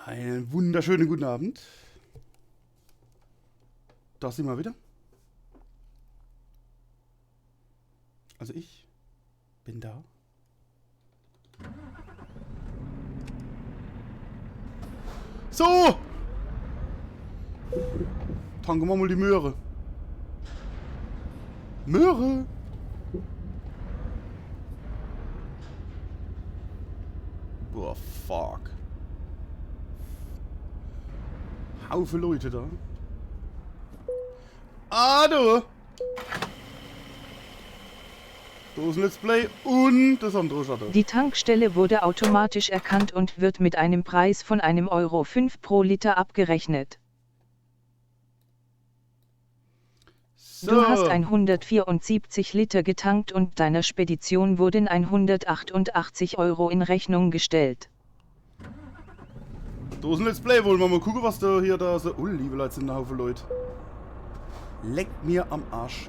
Einen wunderschönen guten Abend. Da sind wir wieder. Also ich bin da. So! Tanken wir mal die Möhre. Möhre! Boah, fuck. Haufe Leute da. Ah, du! Da ist ein Let's Play und das andere Schatten. Die Tankstelle wurde automatisch erkannt und wird mit einem Preis von €1,05 pro Liter abgerechnet. So. Du hast 174 Liter getankt und deiner Spedition wurden 188 € in Rechnung gestellt. Da ist ein Let's Play, wollen wir mal gucken, was da hier da so. Oh, liebe Leute, sind ein Haufen Leute. Leckt mir am Arsch.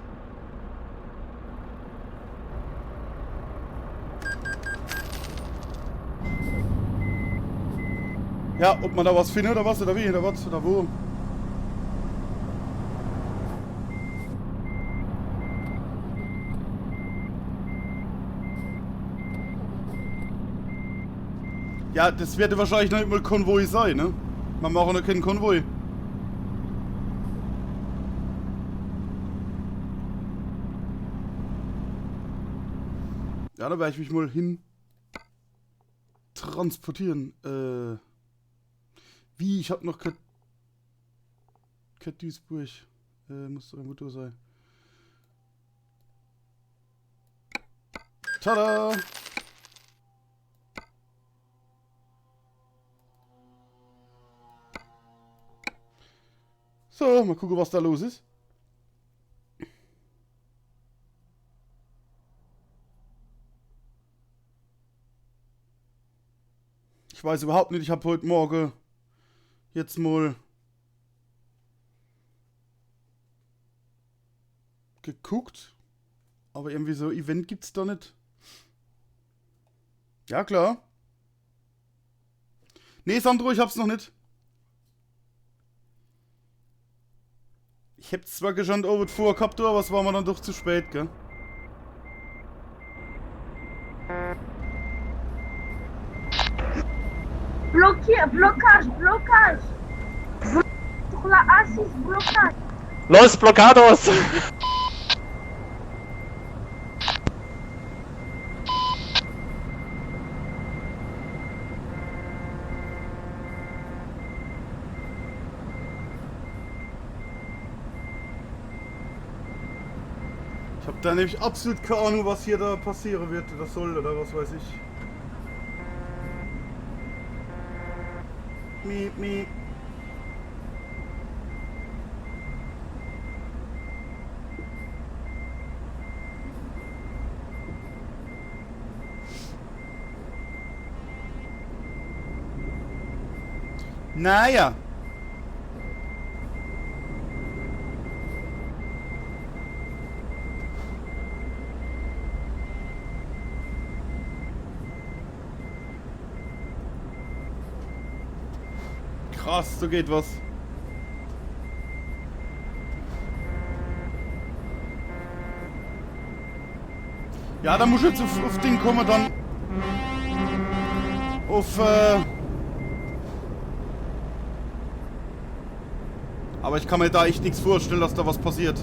Ja, ob man da was findet oder was, oder wie, oder was, oder wo. Ja, das wird wahrscheinlich noch nicht mal Konvoi sein, ne? Man macht auch noch keinen Konvoi. Ja, da werde ich mich mal hin transportieren. Wie? Ich hab noch kein Duisburg. Muss doch irgendwo da sein. Tada! So, mal gucken, was da los ist. Ich weiß überhaupt nicht, ich habe heute Morgen jetzt mal geguckt, aber irgendwie so Event gibt's da nicht. Ja, klar. Nee, Sandro, ich hab's noch nicht. Ich hab's zwar schon over vor gehabt, aber es war mir dann doch zu spät, gell? Blockage! Sur la A6, blocage! Los, Blockados! Ich hab da nämlich absolut keine Ahnung, was hier da passieren wird oder soll oder was weiß ich. Miep, miep. Naja. Krass, so geht was. Ja, da muss ich jetzt auf Ding kommen, dann auf, aber ich kann mir da echt nichts vorstellen, dass da was passiert.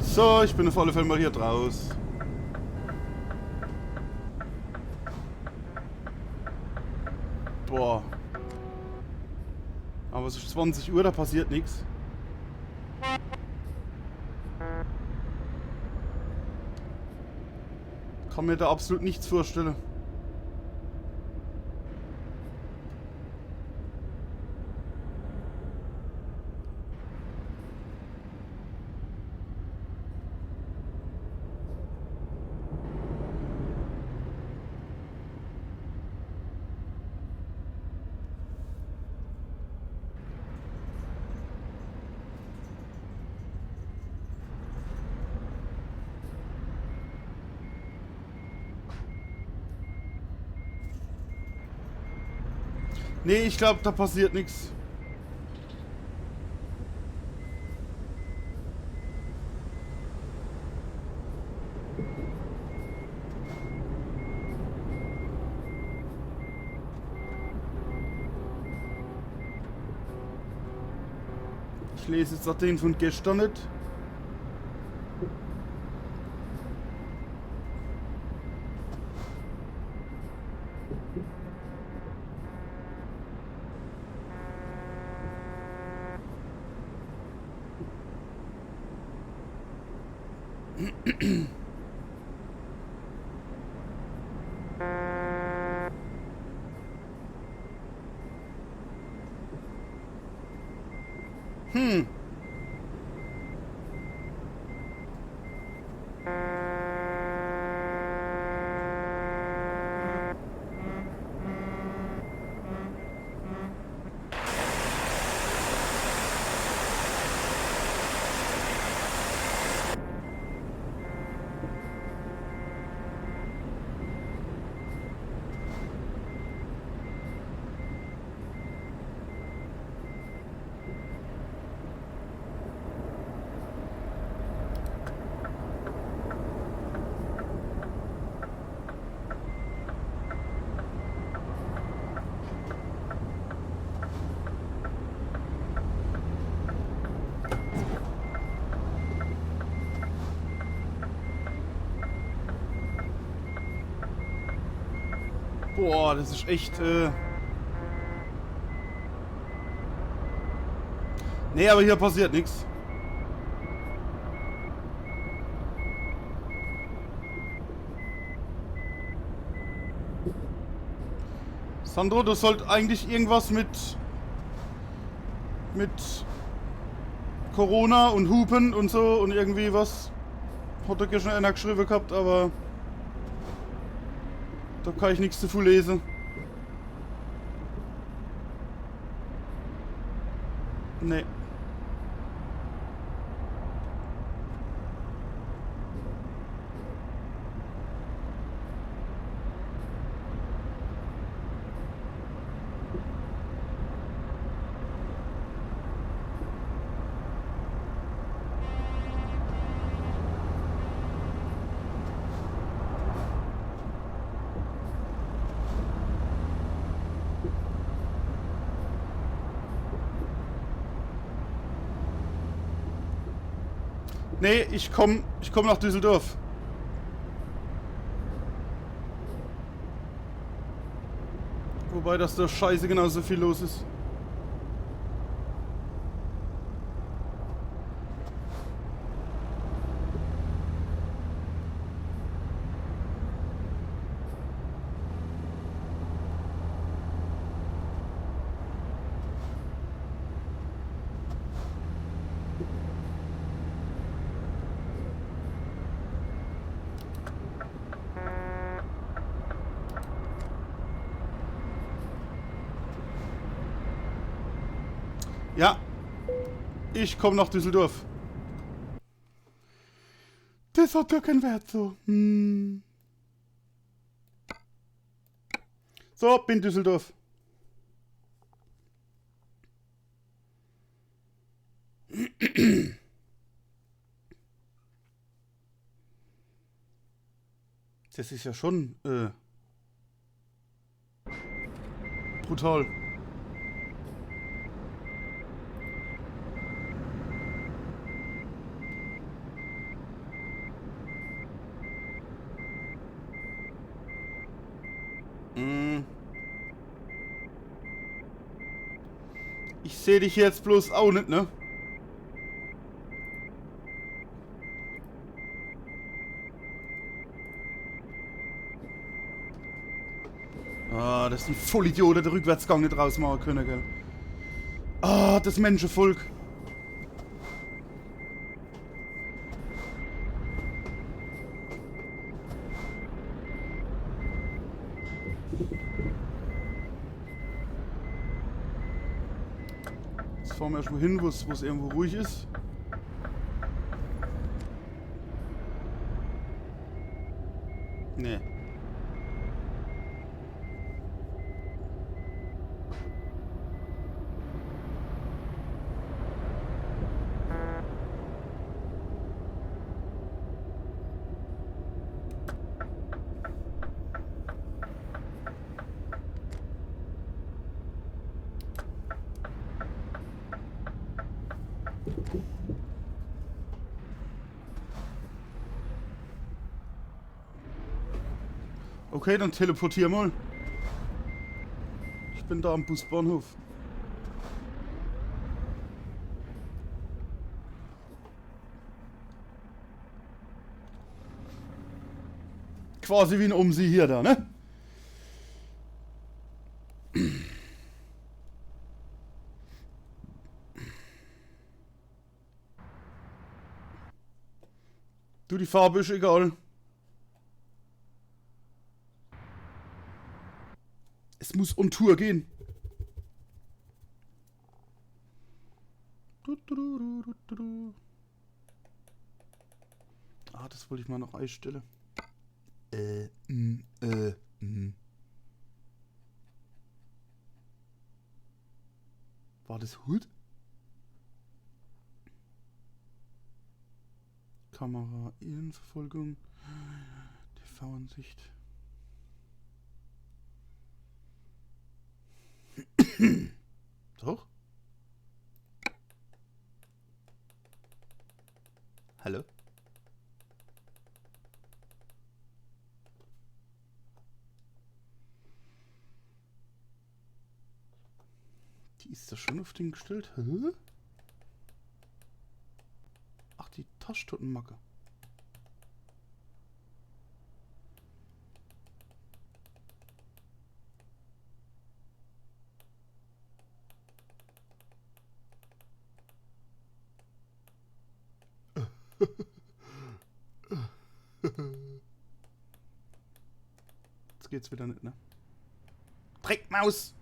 So, ich bin auf alle Fälle mal hier draus. Boah. Aber es ist 20 Uhr, da passiert nichts. Kann mir da absolut nichts vorstellen. Nee, ich glaube, da passiert nichts. Ich lese jetzt auch den von gestern nicht. Boah, das ist echt, Nee, aber hier passiert nichts. Sandro, das sollte eigentlich irgendwas mit Corona und Hupen und so und irgendwie was. Hat er schon einer geschrieben gehabt, aber da kann ich nichts dazu lesen. Nee. Nee, ich komm nach Düsseldorf. Wobei, dass da scheiße genauso viel los ist. Ja, ich komme nach Düsseldorf. Das hat ja keinen Wert so. So, bin Düsseldorf. Das ist ja schon brutal. Ich sehe dich jetzt bloß auch nicht, ne? Ah, das ist ein Vollidiot, der den Rückwärtsgang nicht rausmachen können, gell? Ah, das Menschenvolk. Jetzt fahren wir erstmal hin, wo es irgendwo ruhig ist. Nee. Okay, dann teleportier mal. Ich bin da am Busbahnhof. Quasi wie ein Umsi hier da, ne? Du, die Farbe ist egal. Es muss on Tour gehen. Ah, das wollte ich mal noch einstellen. War das Hut? Kamera, Innenverfolgung, TV-Ansicht. Doch? Hallo? Die ist da schon auf den gestellt? Hä? Ach, die Taschentutenmacke. Jetzt geht's wieder nicht, ne? Dreckmaus!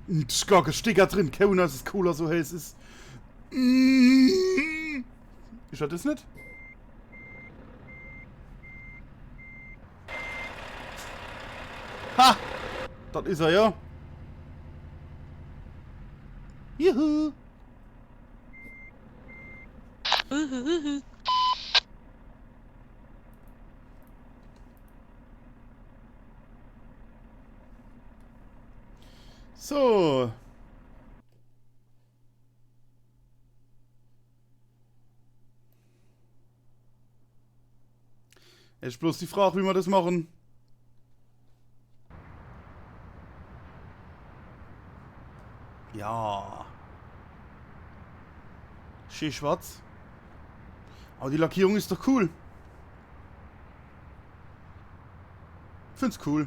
Das ist gar kein Sticker drin. Keiner, dass es cooler so heiß ist. Ist das nicht? Ha! Das ist er, ja. Juhu! So. Jetzt bloß die Frage, wie wir das machen. Ja. Schön schwarz. Aber die Lackierung ist doch cool. Find's cool.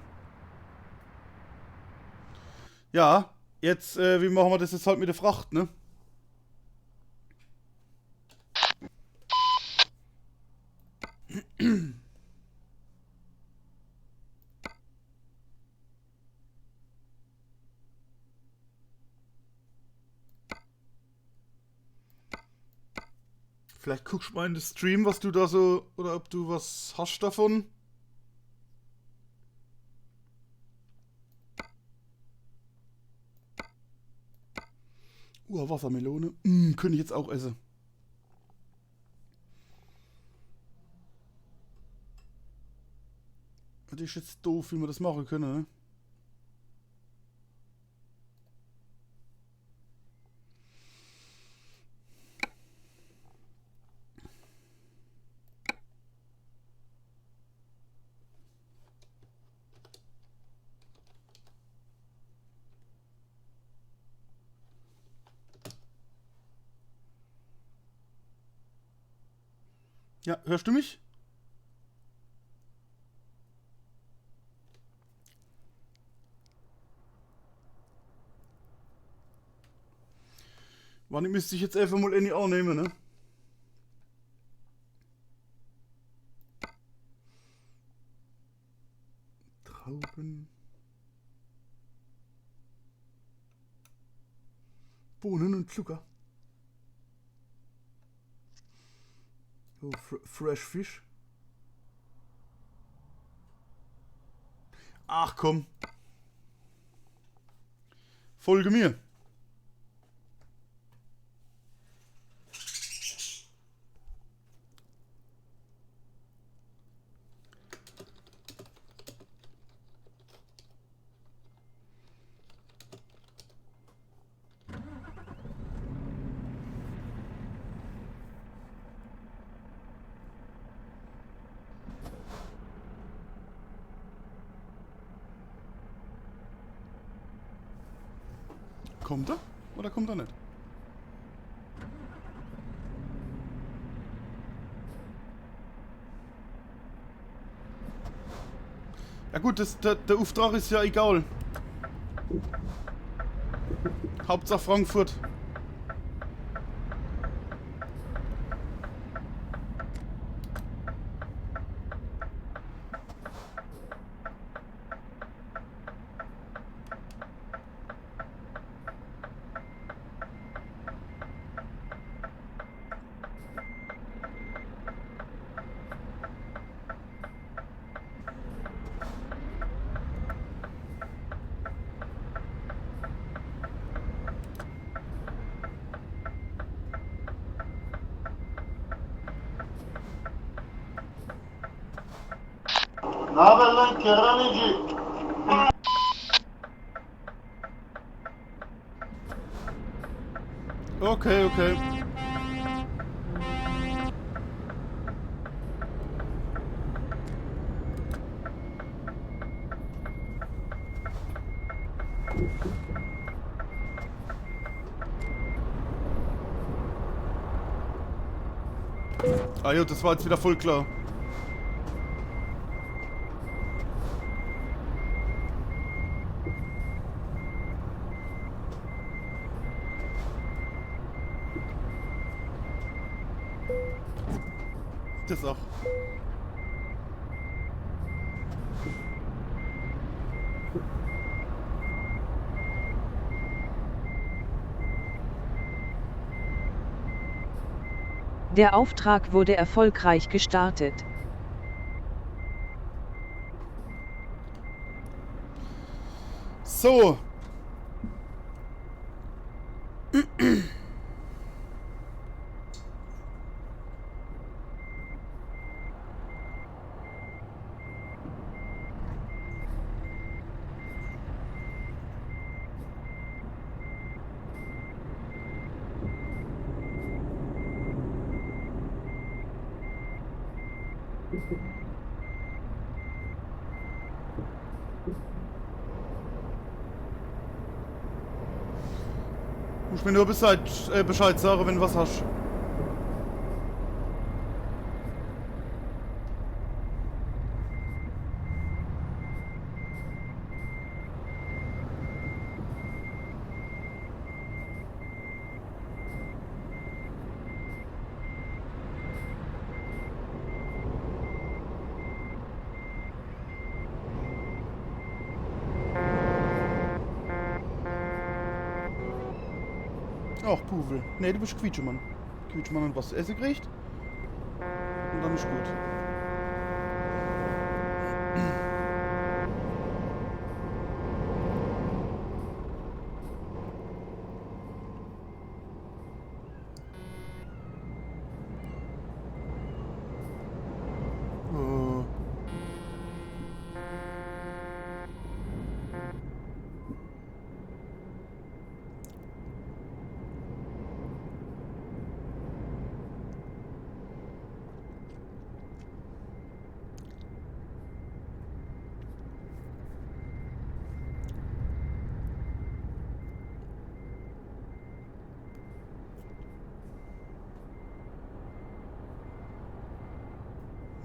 Ja, jetzt, wie machen wir das jetzt halt mit der Fracht, ne? Vielleicht guckst du mal in den Stream, was du da so, oder ob du was hast davon. Wassermelone. Könnte ich jetzt auch essen. Das ist jetzt doof, wie wir das machen können, ne? Ja, hörst du mich? Wann müsste ich jetzt einfach mal eine annehmen, ne? Trauben. Bohnen und Zucker. Oh, Fresh Fish. Ach komm. Folge mir. Kommt er? Oder kommt er nicht? Ja gut, der Auftrag ist ja egal. Hauptsache Frankfurt. Ne haber lan kerhaneci? Okay, okay. Ah ja, das war jetzt wieder voll klar. Das auch. Der Auftrag wurde erfolgreich gestartet. So. Muss mir nur Bescheid sagen, wenn du was hast. Ach, Puvel. Nee, du bist Quietschemann. Quietschemann und was zu essen kriegt. Und dann ist gut. Oh.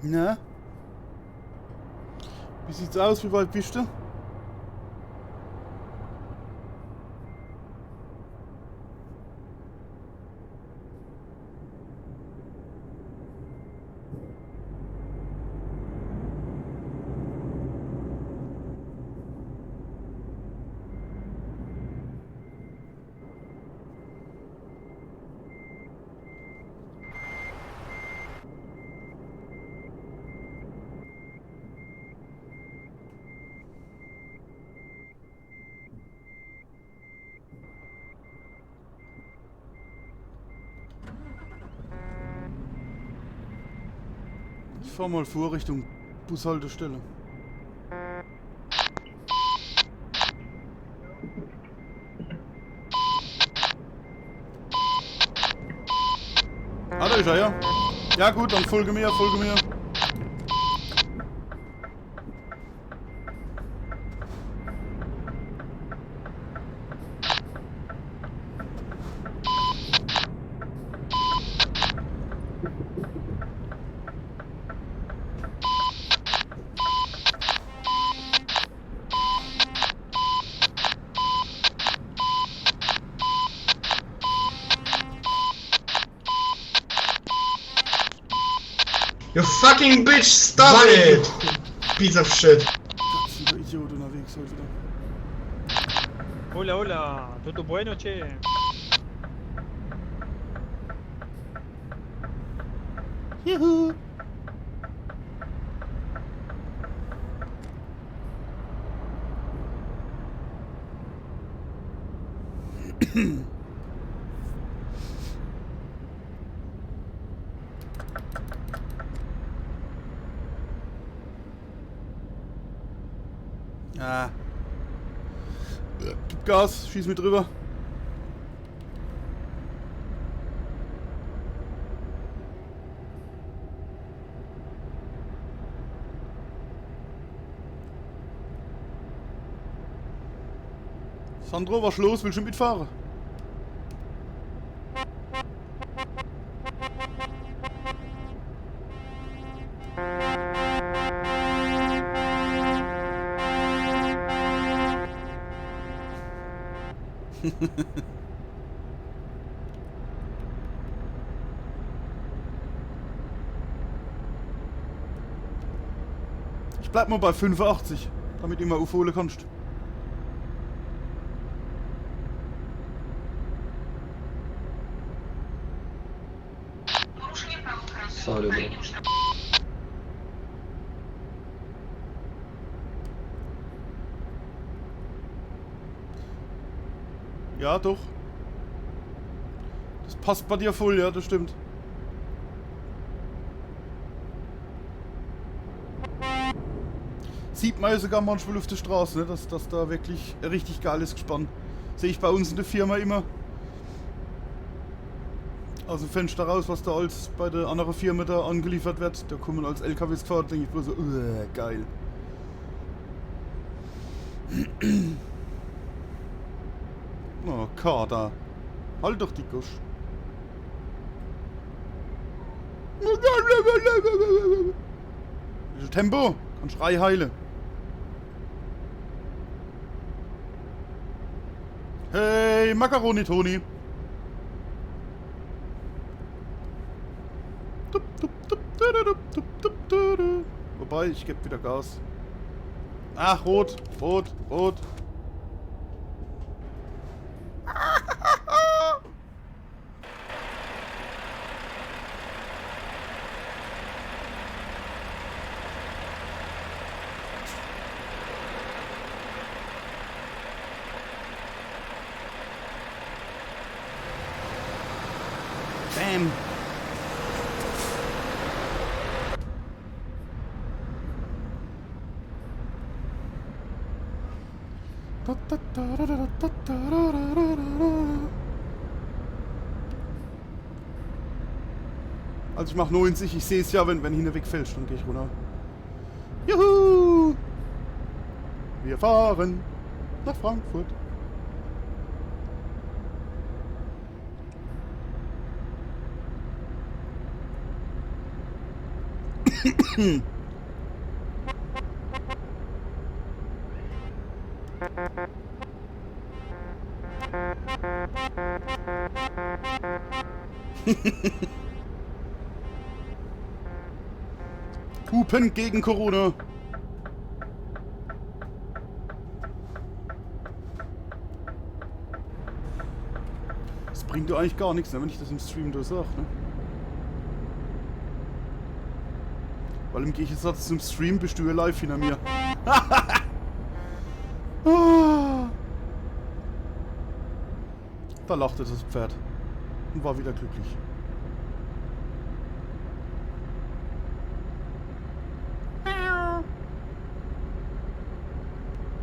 Na? Wie sieht's aus? Wie weit bist du? Ich fahr mal vor Richtung Bushaltestelle. Ah, da ist er, ja. Ja gut, dann folge mir, folge mir. You fucking bitch, stop it! Piece of shit. Gott, sind da Idioten unterwegs heute wieder. Hola, hola, ¿todo bueno, che? Juhu. Ah. Gib Gas, schieß mit drüber. Sandro, was los? Willst du mitfahren? Ich bleib mal bei 85, damit du immer aufholen kannst. Sorry, bro. Ja, doch. Das passt bei dir voll, ja, das stimmt. Sieht man ja sogar manchmal auf der Straße, ne? Dass da wirklich ein richtig geiles Gespann. Sehe ich bei uns in der Firma immer. Aus dem Fenster raus, was da als bei der anderen Firma da angeliefert wird. Da kommen als LKWs gefahren, denke ich bloß so, geil. Oh, Kader. Halt doch die Gusch. Tempo, kannst Schrei heilen. Hey, Macaroni Toni. Wobei, ich gebe wieder Gas. Ach, rot, rot, rot. Bam. Also ich mach 90, ich sehe es ja, wenn hinten wegfällst, dann gehe ich runter. Juhu! Wir fahren nach Frankfurt. Hupen gegen Corona. Das bringt doch eigentlich gar nichts, ne, wenn ich das im Stream da sage, ne? Weil im Gegensatz zum Stream bist du ja live hinter mir. Da lachte das Pferd und war wieder glücklich.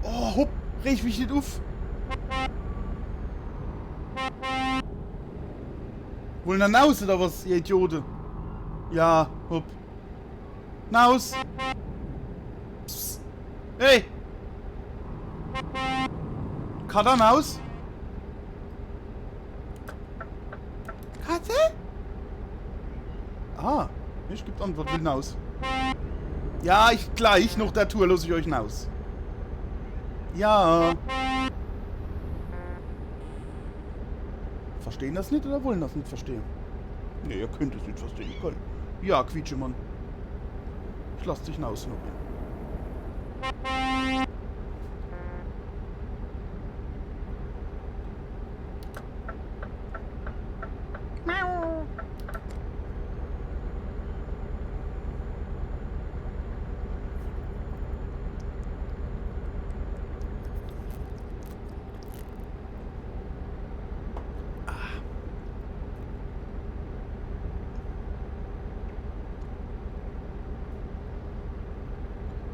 Oh, hopp, reg mich nicht auf. Wollen dann raus oder was, ihr Idiote? Ja, hopp. Naus! Psst. Hey! Kater Naus? Katze? Ah, ich gebe Antwort, will Naus. Ja, ich gleich nach der Tour lasse ich euch Naus. Ja. Verstehen das nicht oder wollen das nicht verstehen? Ne, ihr könnt es nicht verstehen. Komm. Ja, Quietschemann. Ich lass dich hinaus.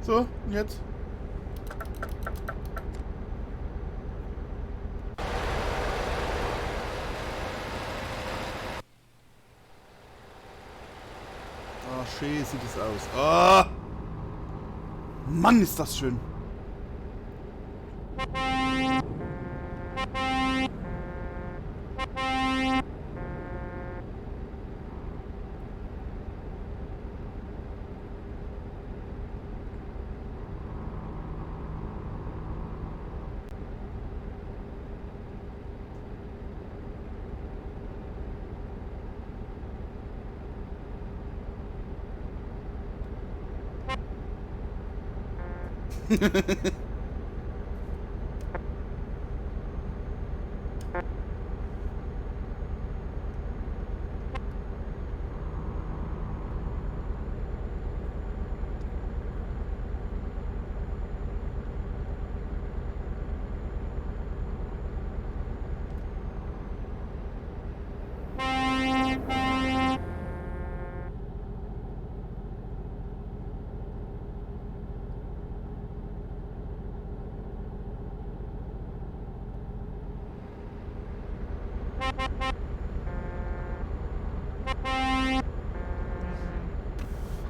So, und jetzt? Ah, schön sieht es aus. Ah! Mann, ist das schön.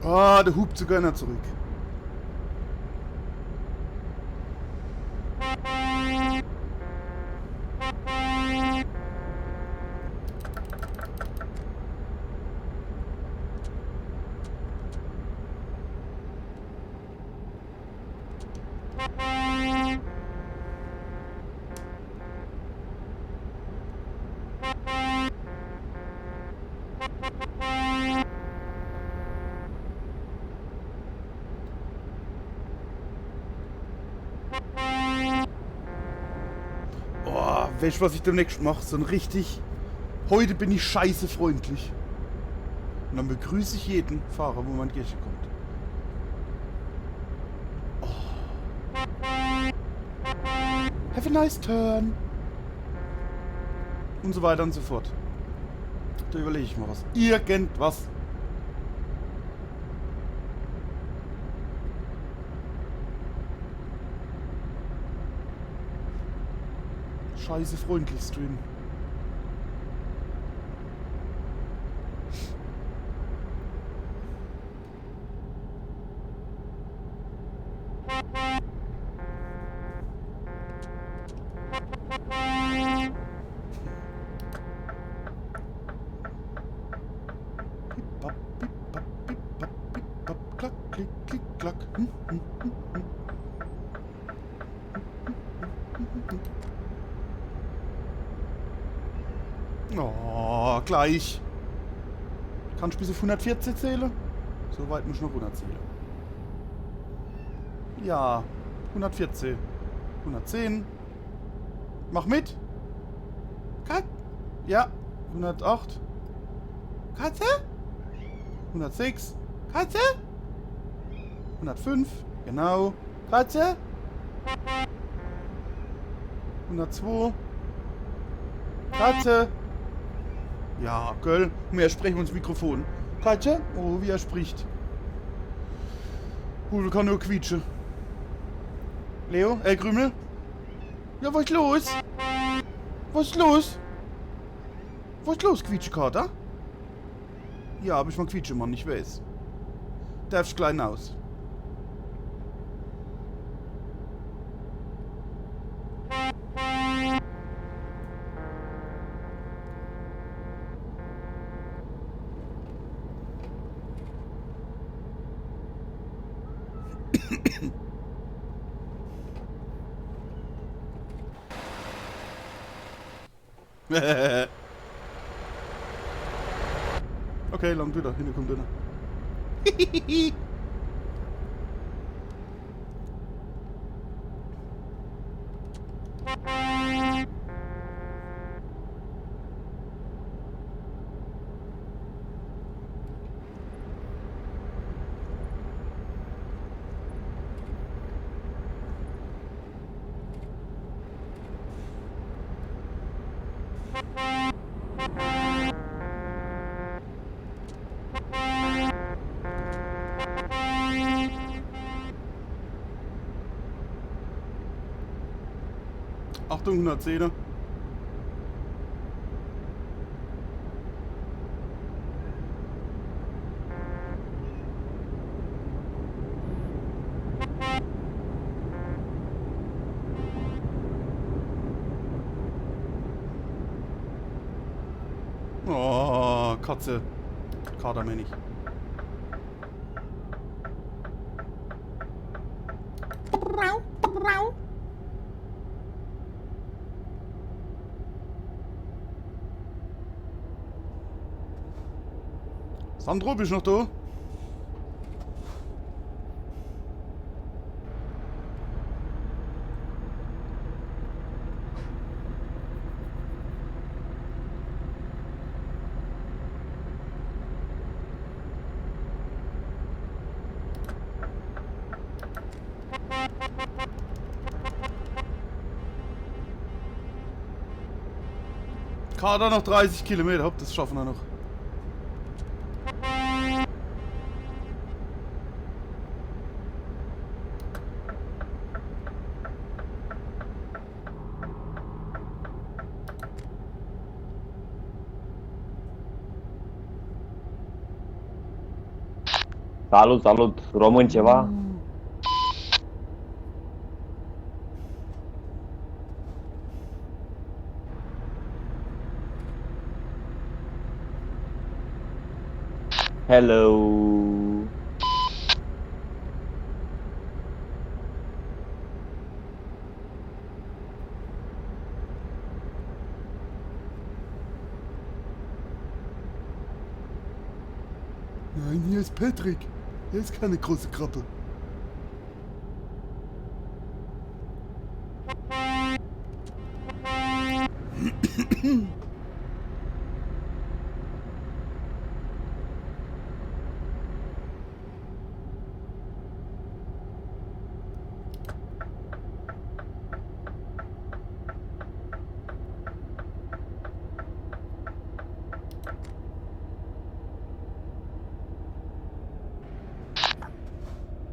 Ah, der hupt sogar noch zurück. Oh, weißt du, was ich demnächst mache? So ein richtig... Heute bin ich scheiße freundlich. Und dann begrüße ich jeden Fahrer, wo man Kirche kommt. Have a nice turn. Und so weiter und so fort. Da überlege ich mal was. Irgendwas. Scheiße freundlich Stream. Klack. Klick, klick, klack. Oh, gleich. Kannst du bis auf 114 zählen? So weit muss ich noch 100 zählen. Ja, 114. 110. Mach mit. Kat. Ja, 108. Katze? 106. Katze? 105. Genau. Katze? 102. Katze? Ja, Göll. Wir sprechen uns Mikrofon. Katze? Oh, wie er spricht. Gut, kann nur quietschen. Leo? Krümel? Ja, was ist los? Was ist los? Was ist los, Quietschkater? Ja, aber ich mal quietsche, Mann, ich weiß. Darfst klein aus. Okay, lang wieder. Hinten kommt einer. Achtung, 110er. Oh, Katze. Kater meine ich. Sandro, bist du noch da? Kader noch 30 Kilometer, hopp, das schaffen wir noch. Salut, român ceva? Hello. Nein, hier ist Patrick. Er ist keine große Krabbe.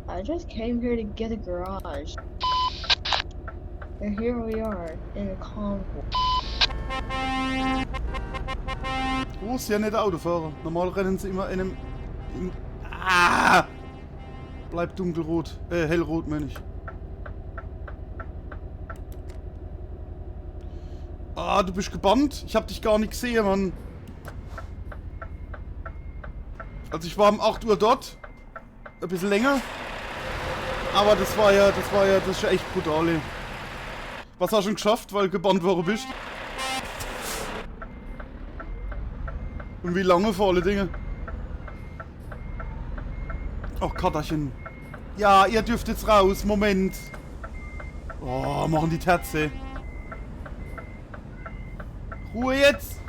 I just came here to get a garage. And here we are, in a convoy. Oh, ist ja nicht der Autofahrer. Normal rennen sie immer in einem... Bleibt dunkelrot. Hellrot, meine ich. Ah, du bist gebannt? Ich hab dich gar nicht gesehen, Mann. Also ich war um 8 Uhr dort. ein bisschen länger. Aber das ist ja echt brutal, ey. Was hast du schon geschafft, weil du gebannt worden bist? Und wie lange vor alle Dinge? Ach, Katterchen. Ja, ihr dürft jetzt raus. Moment. Oh, machen die Terze. Ruhe jetzt.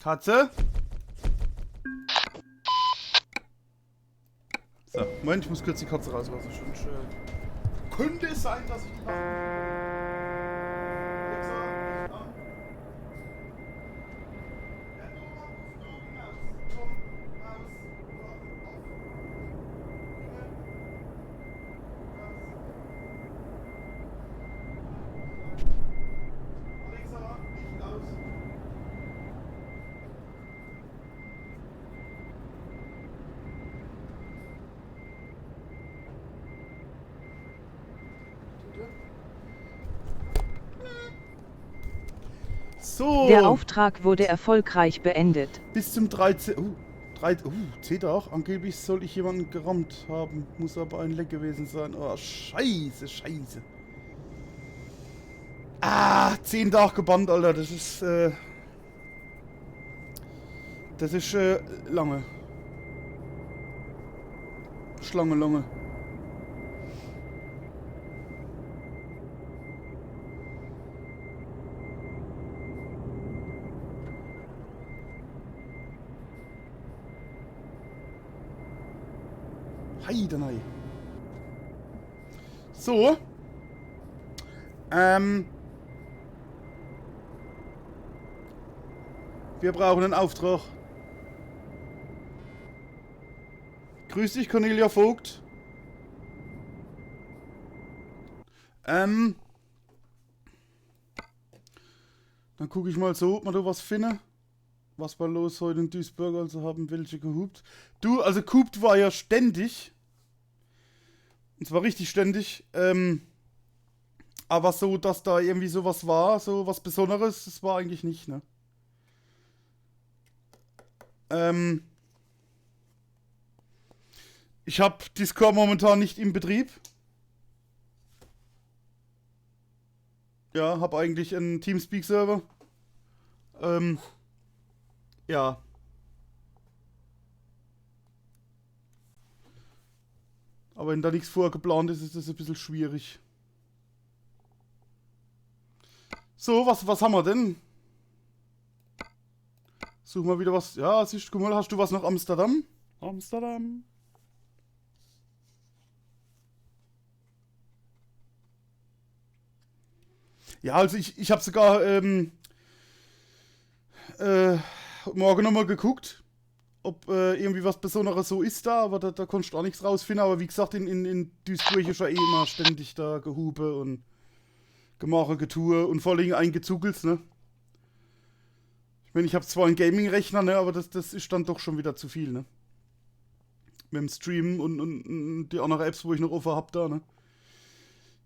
Katze? So, Moment, ich muss kurz die Katze rauslassen. Könnte es sein, dass ich die mache? Alexa, an. Ja, du machst du hinaus. Komm, raus. Alexa, nicht aus. So, Der Auftrag wurde erfolgreich beendet. bis zum 13. Seht ihr auch? Angeblich soll ich jemanden gerammt haben. Muss aber ein Leck gewesen sein. Oh, scheiße, scheiße. Ah, 10 Tage gebannt, Alter. Das ist, lange. Schlange, lange. Heidenei. So. Wir brauchen einen Auftrag. Grüß dich, Cornelia Vogt. Dann gucke ich mal so, ob wir da was finden. Was war los heute in Duisburg? Also haben welche gehupt. Du, also gehupt war ja ständig. Und zwar richtig ständig. Aber so, dass da irgendwie sowas war, so was Besonderes, das war eigentlich nicht, ne? Ich habe Discord momentan nicht im Betrieb. Ja, habe eigentlich einen Teamspeak-Server. Ja. Aber wenn da nichts vorgeplant ist, ist das ein bisschen schwierig. So, was haben wir denn? Such mal wieder was. Ja, siehst, guck mal, hast du was nach Amsterdam? Amsterdam. Ja, also ich habe sogar morgen nochmal geguckt, ob irgendwie was Besonderes so ist da, aber da konntest du auch nichts rausfinden. Aber wie gesagt, in Duisburg ist ja eh immer ständig da Gehube und Gemache, Getue und vor allem eingezuckelt, ne? Ich meine, ich habe zwar einen Gaming-Rechner, ne, aber das ist dann doch schon wieder zu viel, ne? Mit dem Streamen und die anderen Apps, wo ich noch offen hab da, ne?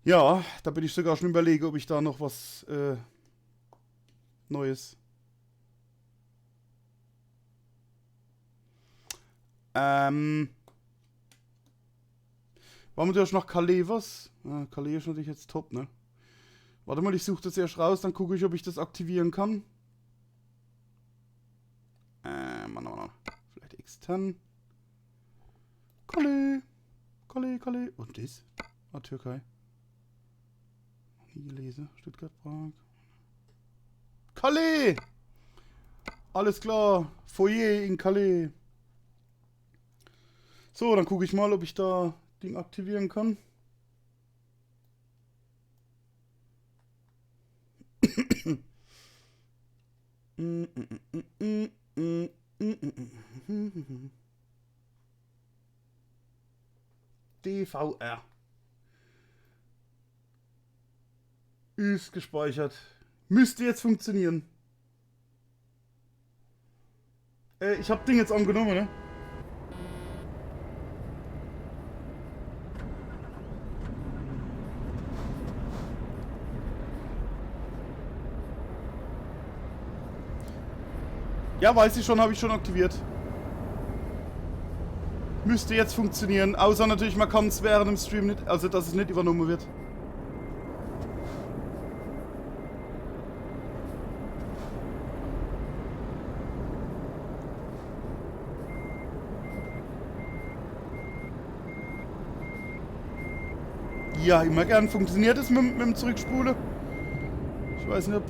Ja, da bin ich sogar schon überlege, ob ich da noch was Neues. Waren wir durch nach Calais was? Ja, Calais ist natürlich jetzt top, ne? Warte mal, ich suche das erst raus, dann gucke ich, ob ich das aktivieren kann. Mann. Vielleicht extern. Calais. Calais. Und das? Ah, Türkei. Nie gelesen. Stuttgart, Prag. Calais! Alles klar. Foyer in Calais. So, dann gucke ich mal, ob ich da Ding aktivieren kann. DVR. Ist gespeichert. Müsste jetzt funktionieren. Ich hab Ding jetzt angenommen, ne? Ja, weiß ich schon, habe ich schon aktiviert. Müsste jetzt funktionieren, außer natürlich, man kann es während dem Stream nicht, also dass es nicht übernommen wird. Ja, immer gern. Funktioniert es mit dem Zurückspulen? Ich weiß nicht, ob...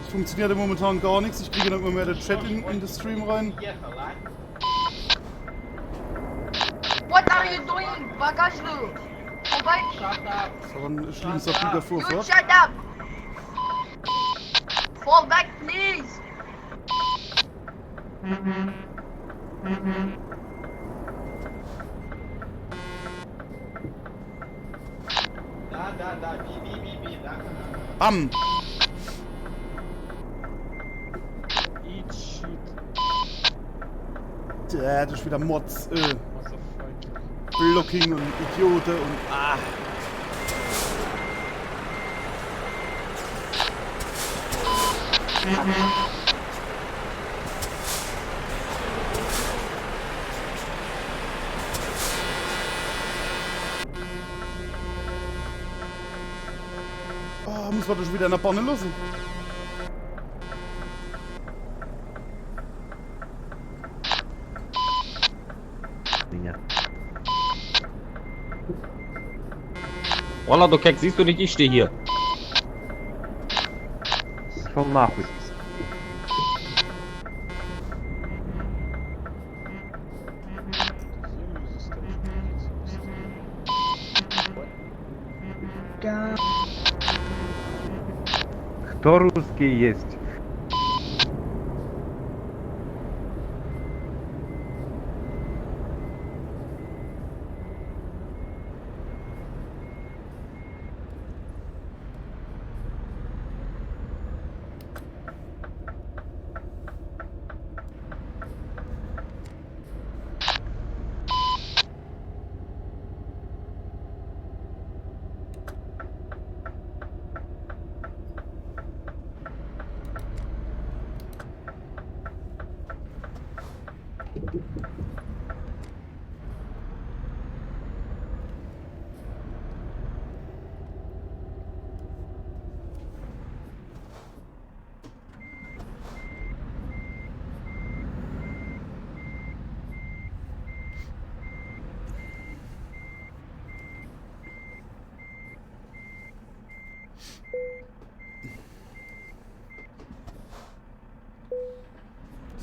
Es funktioniert ja momentan gar nichts. Ich kriege nicht mehr den Chat in den Stream rein. What are you doing, Bagasu? Vorbei. Das war ein schlimmer Flieger You Vorfahrt. shut up. Fall back, please. Bam! Eat shit. Das ist wieder Mods, Motherfucker. Blocking und Idiote und muss man das schon wieder in der Bahn lassen. Wallah, du Keck, siehst du nicht, ich stehe hier. Schon nahуй. Да. Кто русский есть?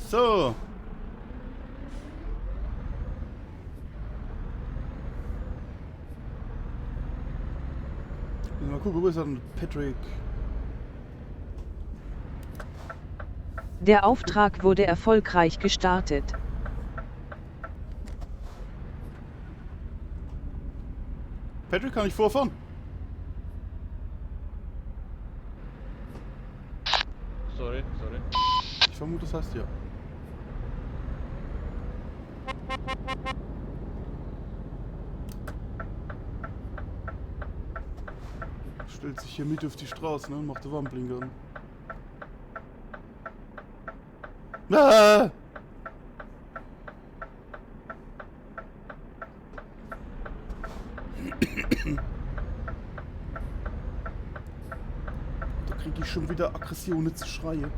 So. Mal gucken, wo ist denn Patrick? Der Auftrag wurde erfolgreich gestartet. Patrick, kann ich vorfahren? Sorry. Ich vermute, das heißt ja. Stellt sich hier mit auf die Straße, ne, und macht den Warnblinker an. Ah! Da krieg ich schon wieder Aggressionen zu schreien.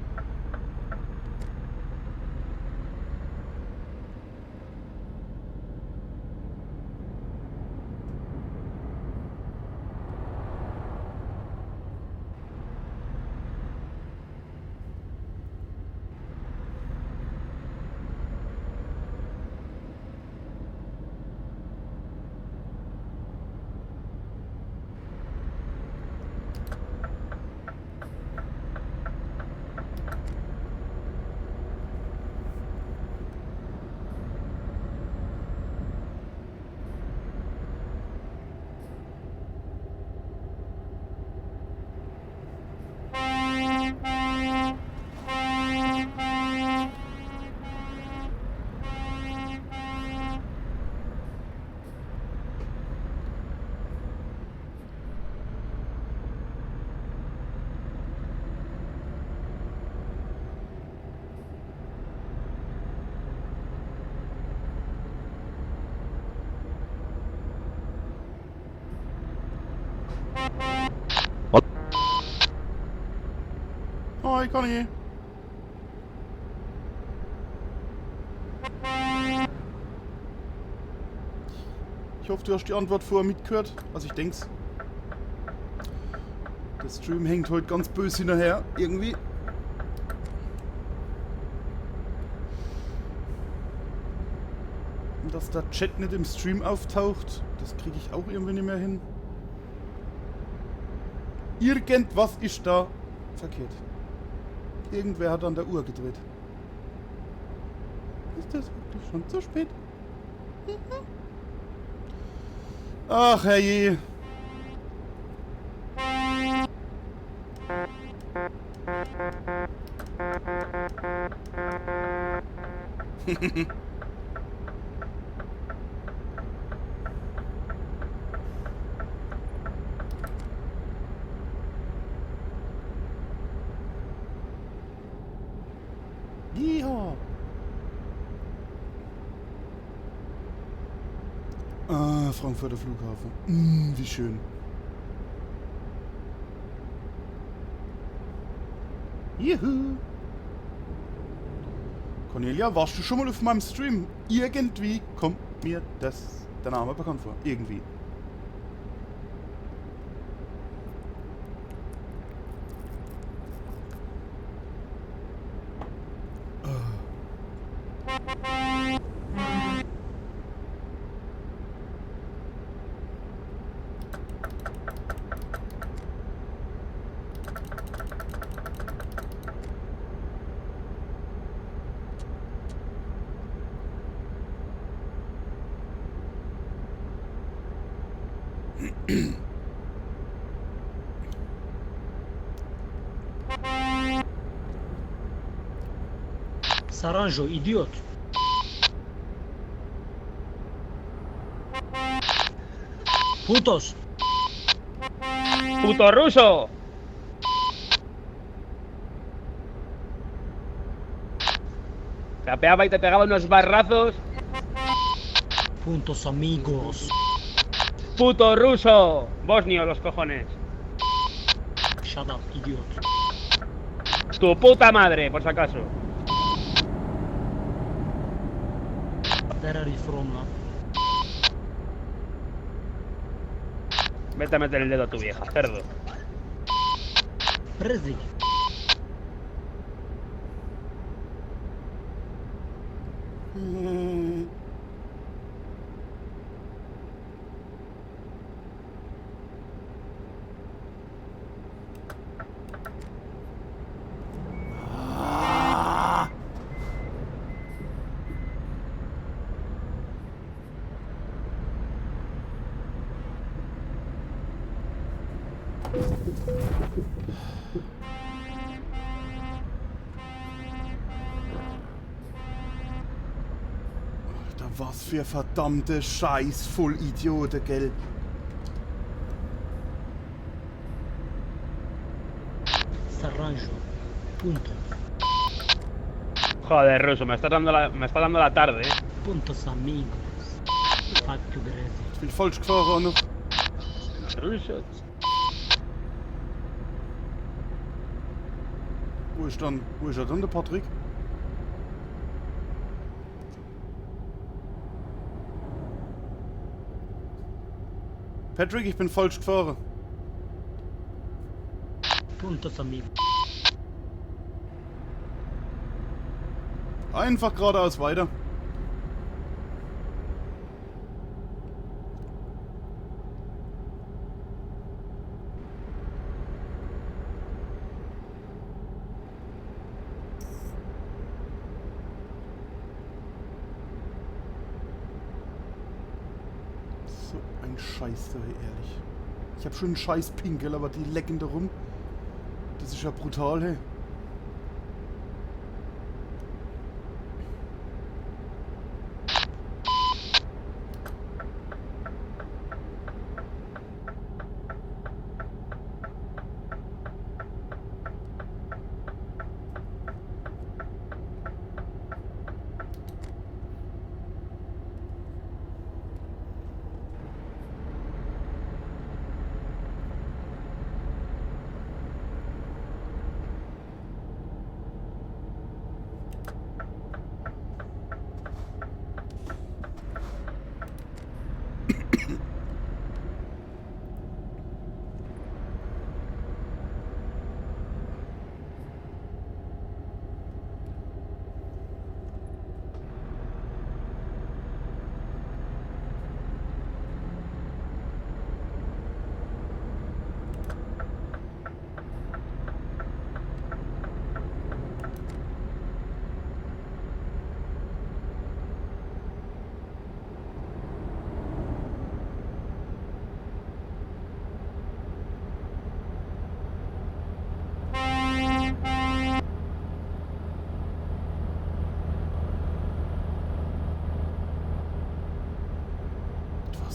Hi, Conny. Ich hoffe, du hast die Antwort vorher mitgehört. Also ich denk's. Der Stream hängt heute ganz böse hinterher, irgendwie. Und dass der Chat nicht im Stream auftaucht, das kriege ich auch irgendwie nicht mehr hin. Irgendwas ist da verkehrt. Irgendwer hat an der Uhr gedreht. Ist das wirklich schon zu spät? Ach, herrje. Yeehaw. Ah, Frankfurter Flughafen. Wie schön. Juhu. Cornelia, warst du schon mal auf meinem Stream? Irgendwie kommt mir der Name bekannt vor. Irgendwie. Saranjo, idiot. Putos. ¡Puto ruso! Te apeaba y te pegaba unos barrazos. Puntos amigos. ¡Puto ruso! Bosnio, los cojones. Shut up, idiot. Tu puta madre, por si acaso. Where are you from now? Vete a meter el dedo a tu vieja, cerdo. Brazil. Alter, was für verdammte Scheiß Vollidioten, gell? Saranjo. Punto. Joder, ruso, me está dando la tarde, Puntos amigos. Fuck you, Brazil. Ich bin falsch gefahren auch noch. Ruso. Wo ist er dann, der Patrick? Patrick, ich bin falsch gefahren. Puntos amigos. Einfach geradeaus weiter. So ein Scheiß, da, ehrlich. Ich hab schon einen scheiß Pinkel, aber die lecken da rum. Das ist ja brutal, hey.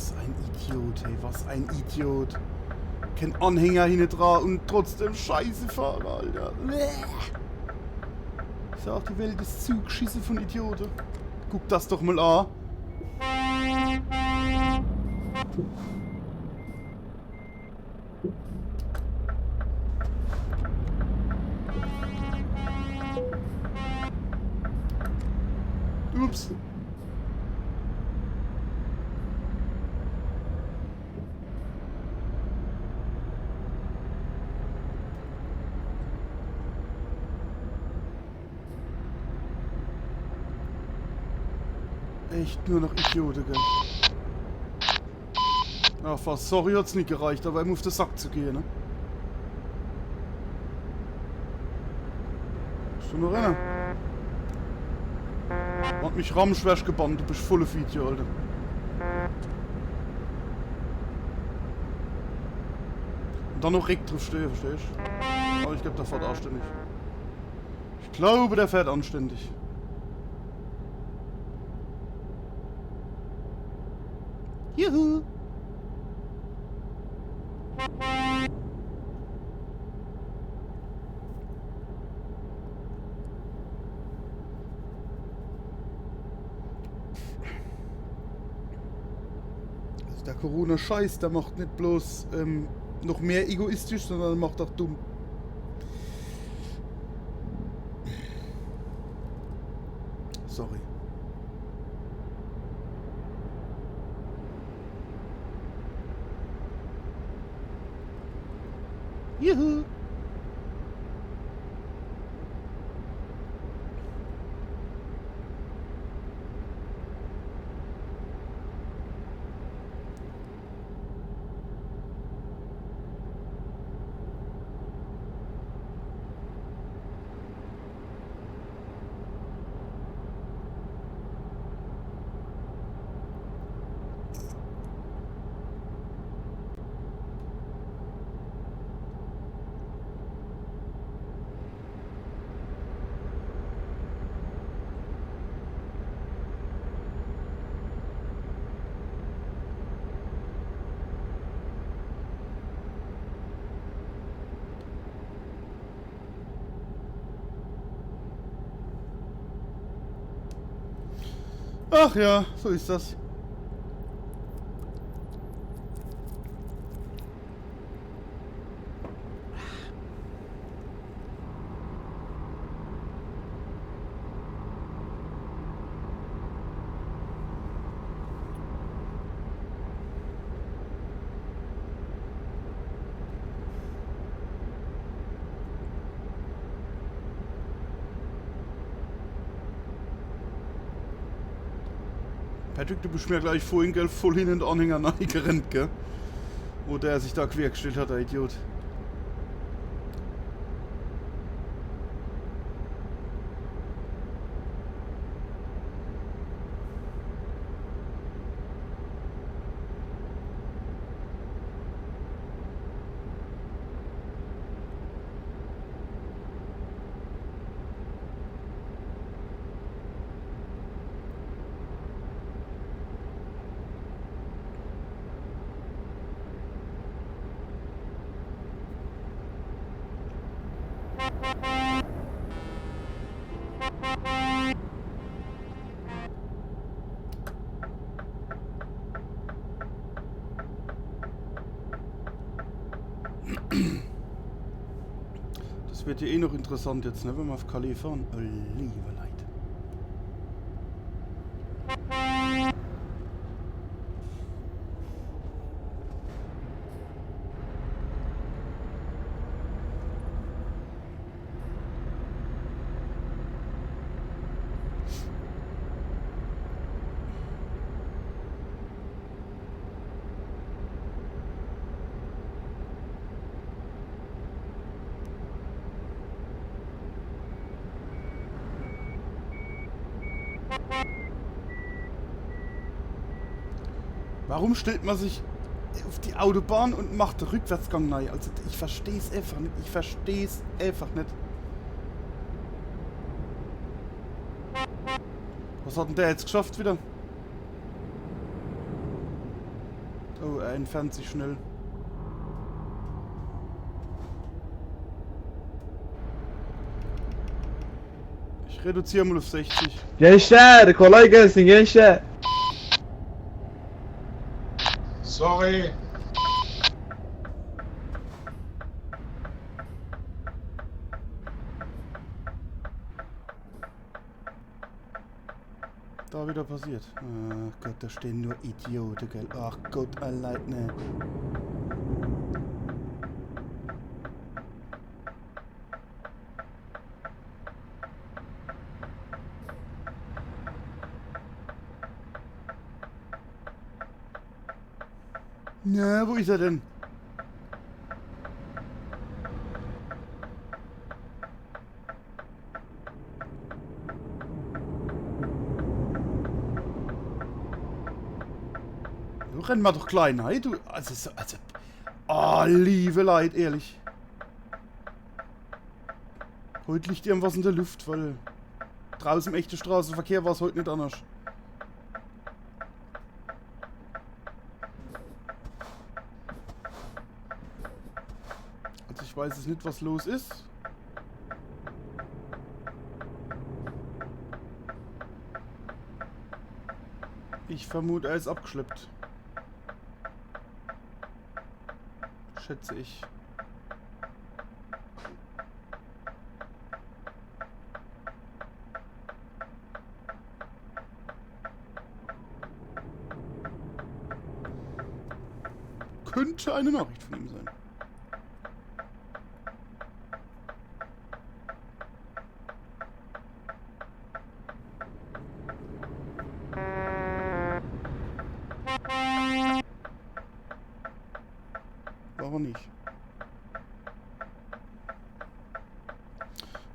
Was ein Idiot, hey, was ein Idiot. Kein Anhänger hinten dran und trotzdem scheiße fahren, Alter. Ich sag, die Welt ist zugeschissen von Idioten. Guck das doch mal an. Ups. Echt nur noch Idioten, gell? Ja, fast. Sorry, hat's nicht gereicht, aber ihm auf den Sack zu gehen, ne? Bist du noch einer? Hat mich ramschwer gebannt, du bist voll auf Video, Alter. Und dann noch Rick drauf stehen, verstehst du? Aber ich glaube, der fährt anständig. Ich glaube, der fährt anständig. Juhu! Also der Corona-Scheiß, der macht nicht bloß noch mehr egoistisch, sondern macht auch dumm. Sorry. Juhu! Ach ja, so ist das. Patrick, du bist mir gleich vorhin, gell, voll hin in den Anhänger reingerannt, gell? Wo der sich da quergestellt hat, der Idiot. Das wird ja eh noch interessant jetzt, ne, wenn wir auf Calais fahren. Oh, liebe Leute. Warum stellt man sich auf die Autobahn und macht den Rückwärtsgang rein? Also ich verstehe es einfach nicht. Ich verstehe es einfach nicht. Was hat denn der jetzt geschafft wieder? Oh, er entfernt sich schnell. Ich reduziere mal auf 60. Gençler, kolay gelsin gençler. Sorry. Da wieder passiert. Ach Gott, da stehen nur Idioten, gell? Ach Gott, allein, ne. Na, wo ist er denn? Du renn mal doch klein, hey, du. Also. Oh, liebe Leid, ehrlich. Heute liegt irgendwas in der Luft, weil draußen im echten Straßenverkehr war es heute nicht anders. Also ich weiß jetzt nicht, was los ist. Ich vermute, er ist abgeschleppt. Schätze ich. Könnte eine Nachricht von ihm sein. Warum nicht?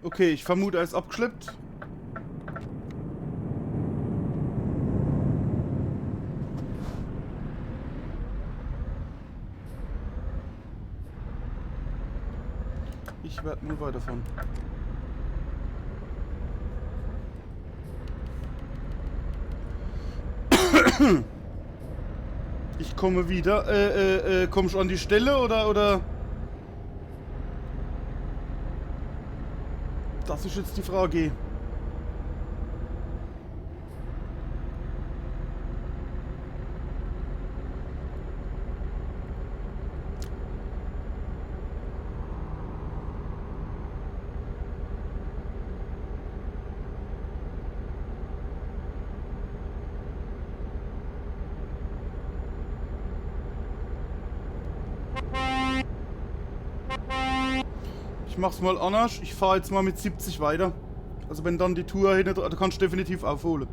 Okay, ich vermute, er ist abgeschleppt. Ich werde nur weiterfahren. Ich komme wieder. Kommst du an die Stelle oder? Das ist jetzt die Frage. Ich mach's mal anders. Ich fahre jetzt mal mit 70 weiter. Also wenn dann die Tour hinter, da kannst du definitiv aufholen.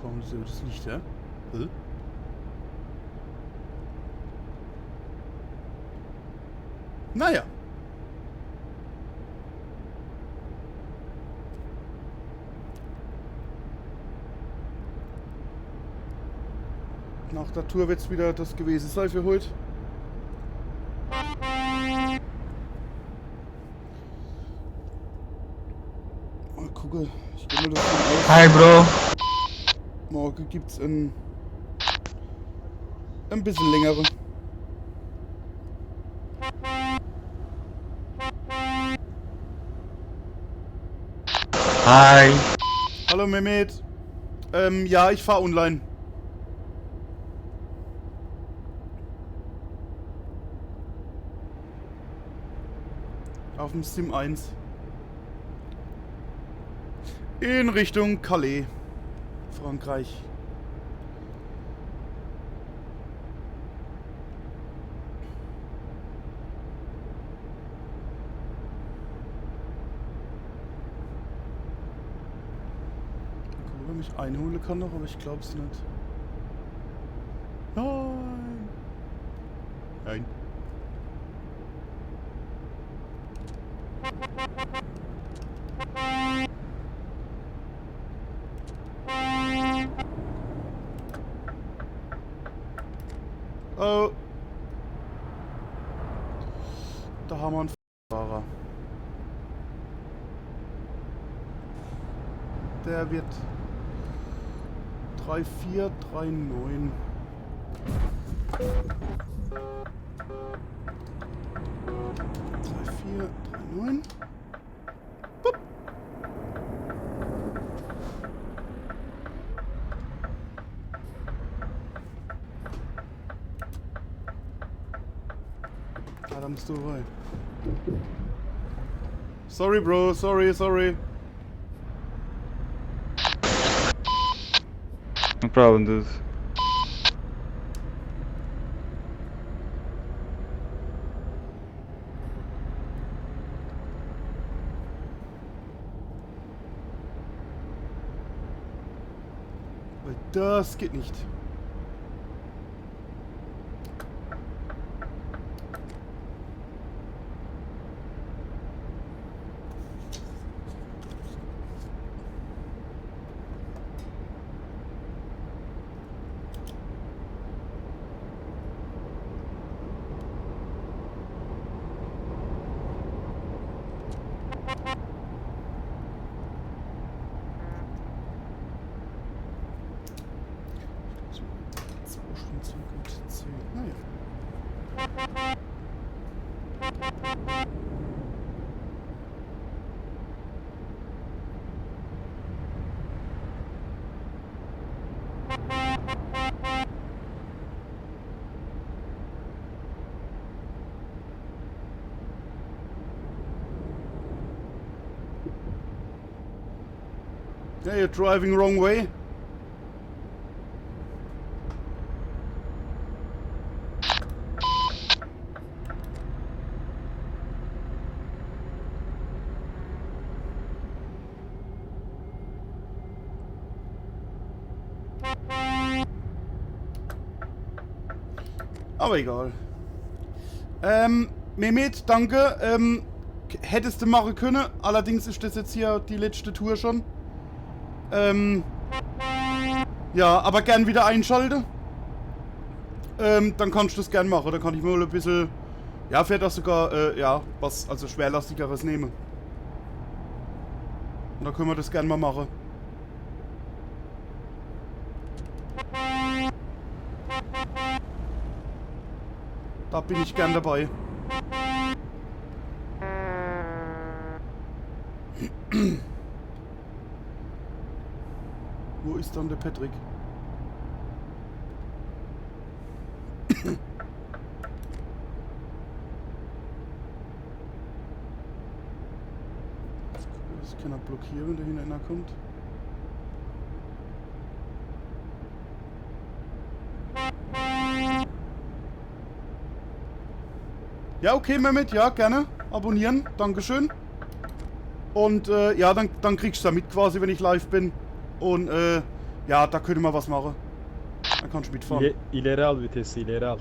Warum ist das Licht, ja? Naja. Nach der Tour wird es wieder das gewesen sein für heute. Mal gucken. Ich gehe mal davon aus. Hi, Bro. Morgen gibt's ein bisschen längere. Hi. Hallo Mehmet. Ja, ich fahre online. Auf dem Sim 1. In Richtung Calais, Frankreich. mich einholen kann noch, aber ich glaub's nicht. Nein! Nein. Oh. Da haben wir einen Fahrer. Der wird 3439. Bup. Ah, da musst du rein. Sorry, Bro. Sorry. No problem, dude. Weil das geht nicht. Naja. Yeah, you're driving wrong way. Aber egal. Mehmet, danke. Hättest du machen können. Allerdings ist das jetzt hier die letzte Tour schon. Ja, aber gern wieder einschalten. Dann kannst du das gern machen. Dann kann ich mal ein bisschen, ja, vielleicht auch sogar, ja, was, also schwerlastigeres nehmen. Und dann können wir das gern mal machen. Da bin ich gern dabei. Wo ist dann der Patrick? Das kann er blockieren, wenn der hintereinander kommt. Ja, okay, Mehmet, ja, gerne. Abonnieren, Dankeschön. Und ja, dann kriegst du da mit quasi, wenn ich live bin. Und ja, da können wir was machen. Dann kannst du mitfahren. İleri al vitesi, ileri al.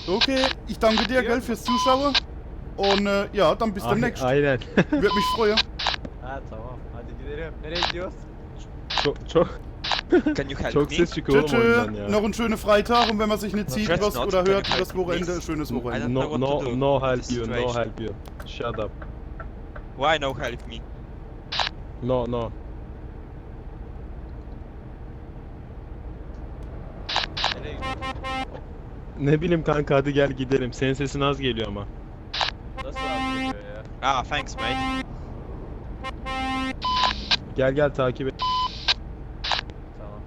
Okay, ich danke dir, gell, fürs Zuschauen. Und ja, dann bis demnächst. Aynen. Würde mich freuen. Ha tamam. Hadi gidelim. Nereye gidiyoruz? Çok ses çıkıyor Tschö, oğlum tschö. oyundan ya. Noch einen schönen Freitag und wenn man sich nicht sieht Stress was not, oder can you hört help das Wochenende, please? schönes Wochenende. I don't know what to do No in help this you, no situation. help you. Shut up. Why no help me? No. Nereye gidiyoruz? Ne bileyim kanka, hadi gel gidelim. Senin sesin az geliyor ama. Nasıl anlıyor ya? Ah, thanks, mate. Gel takip et. Tamam.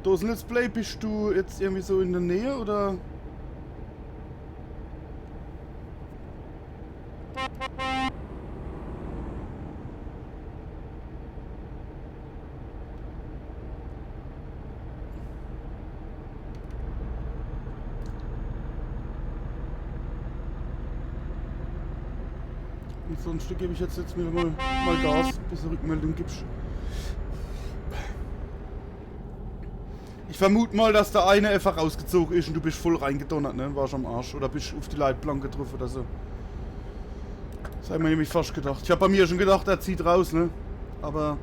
Dosen Let's Play, bist du jetzt irgendwie so in der Nähe oder? Ansonsten gebe ich jetzt wieder mal Gas, bis du Rückmeldung gibst. Ich vermute mal, dass der eine einfach ausgezogen ist und du bist voll reingedonnert, ne? Warst am Arsch. Oder bist auf die Leitplanke getroffen oder so. Das habe ich mir nämlich fast gedacht. Ich habe bei mir schon gedacht, er zieht raus, ne? Aber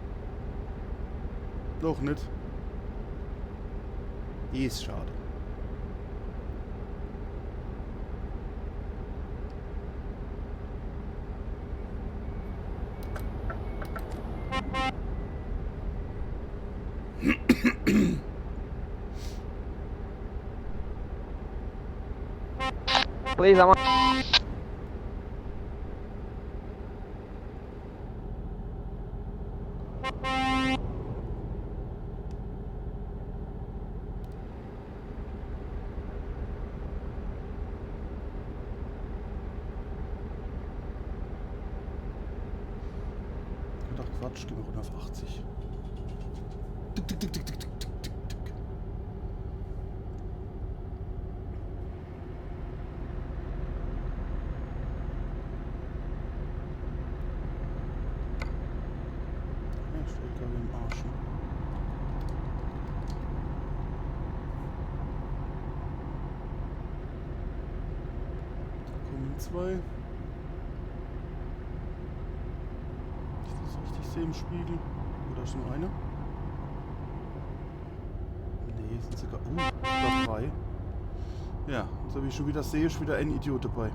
doch nicht. Ist schade. Please, I'm on. Ach Quatsch, gehen wir runter auf 80. Tick, tick, tick, tick, tick, tick, tick, tick. Ja, steht gerade im Arsch. Ne? Da kommen zwei. Ich sehe im Spiegel. Oder ist nur eine? Nee, sind sogar. Sogar 3. Ja, so wie ich schon wieder sehe, ist wieder ein Idiot dabei.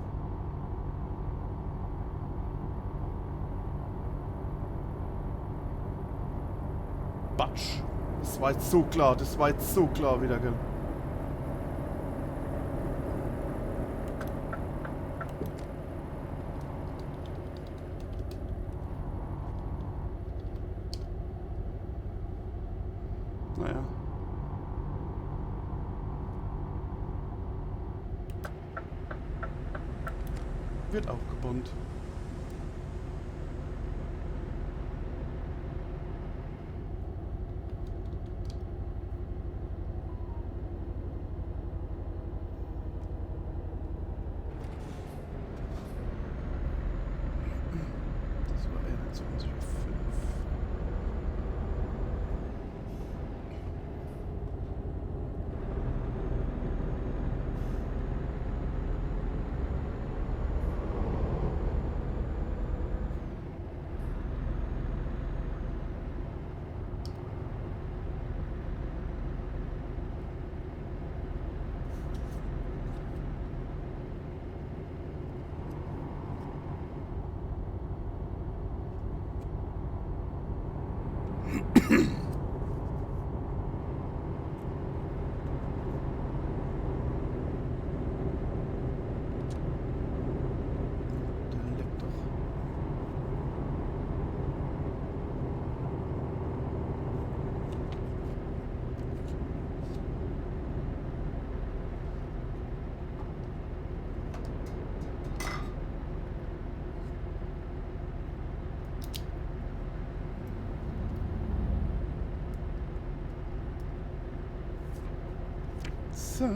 Batsch. Das war jetzt so klar, das war jetzt so klar wieder, gell? Naja. Wird auch gebombt. Das war 21:05. Der leckt doch. So.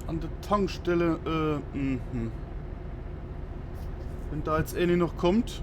An der Tankstelle, Wenn da jetzt eine noch kommt.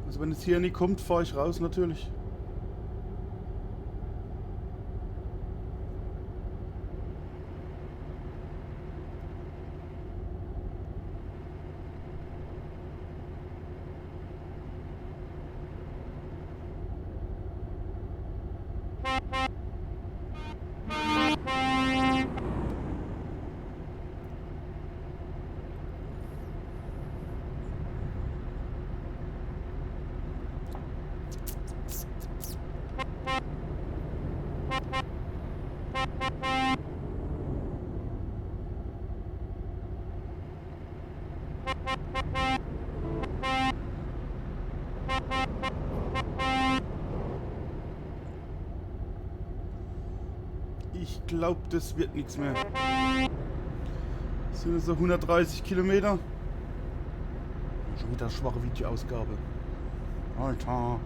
Also wenn es hier nicht kommt, fahre ich raus natürlich. Ich glaube, das wird nichts mehr. Das sind jetzt so 130 Kilometer. Schon wieder schwache Videoausgabe. Alter.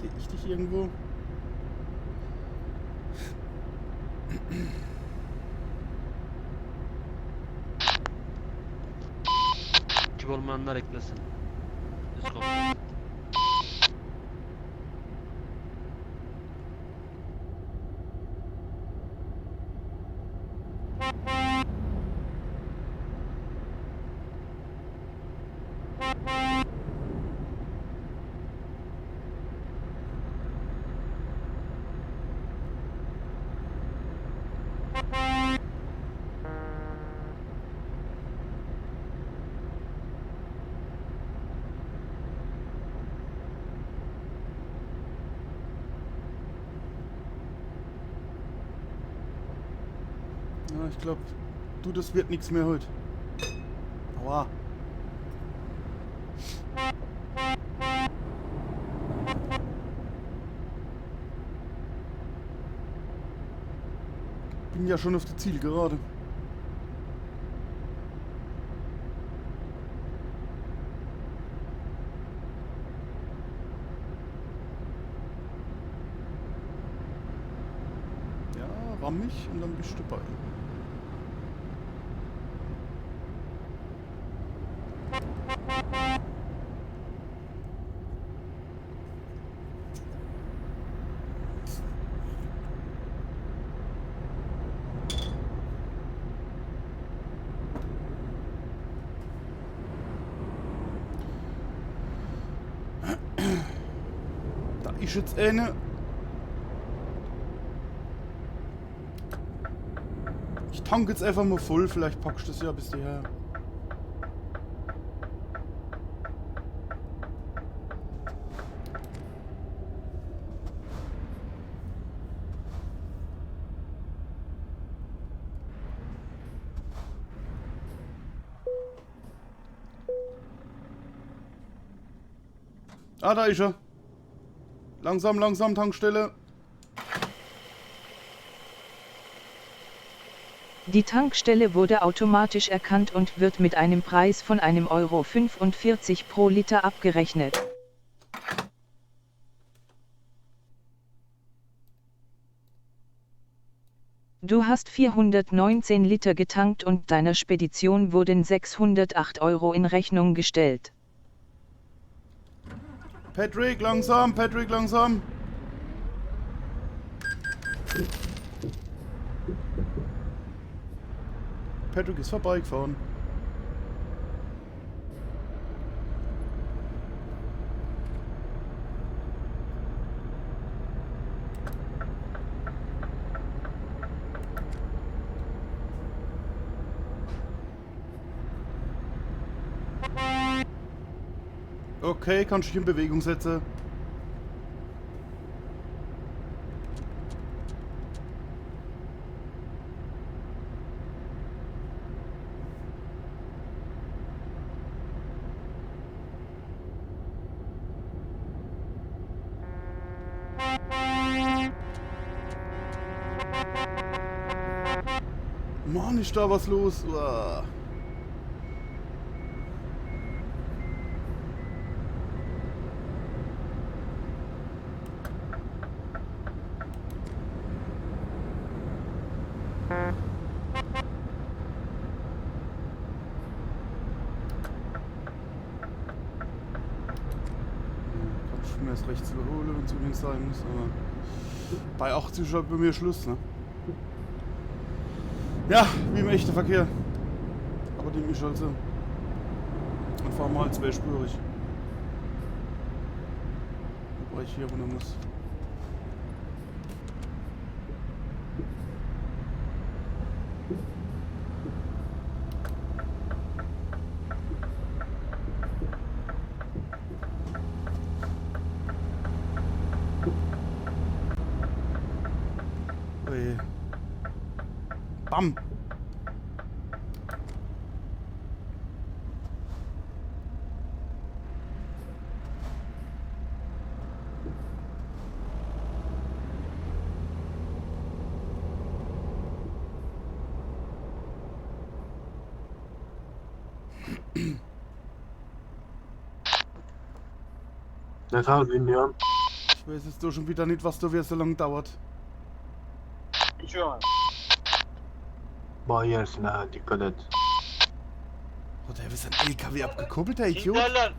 Sehe ich dich irgendwo? Kim olmayanlar eklesin. Let's go. Ja, ich glaube, du, das wird nichts mehr heute. Aua. Bin ja schon auf der Zielgerade. Ja, ramm mich und dann bist du dabei. Da ist jetzt eine. Ich tank jetzt einfach mal voll, vielleicht packst du das ja bis daher. Ah, da ist er. Langsam, langsam, Tankstelle. Die Tankstelle wurde automatisch erkannt und wird mit einem Preis von 1,45 € pro Liter abgerechnet. Du hast 419 Liter getankt und deiner Spedition wurden 608 € in Rechnung gestellt. Patrick, langsam, Patrick, langsam. Patrick ist vorbeigefahren. Okay, kannst dich in Bewegung setzen. Mann, ist da was los? Uah. Kann ich mir erst rechts überholen, wenn es unbedingt sein muss, aber bei 80 ist halt bei mir Schluss, ne? Ja, wie im echten Verkehr. Aber die ist halt so. Dann fahren wir halt zweispurig. Wobei ich hier runter muss. Ui. Bam! Das hat ihn, ja. Ich weiß jetzt doch schon wieder nicht, was da wieder so lange dauert. Boah, hier ist eine dikkat et. Oh, der ist ein LKW abgekuppelt, der Idiot.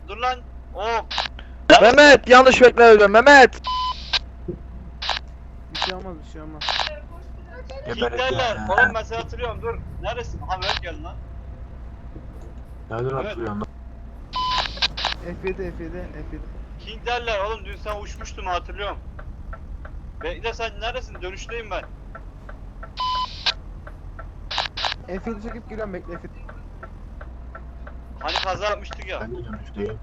Dur lan. Oh. Mehmet yanlış bekle öldüm Mehmet. Bir şey olmaz, bir şey olmaz. Geberit ya. Oğlum ben seni hatırlıyorum dur. Neredesin? Ha Mehmet geldi lan. Nereden hatırlıyorsun lan? F7, F7. King derler oğlum dün sen uçmuştun hatırlıyorum. Bekle sen neredesin? Dönüşteyim ben. F7 çekip geliyorum, bekle F7. Hani kaza yapmıştık ya. Ben de dönüşteyim.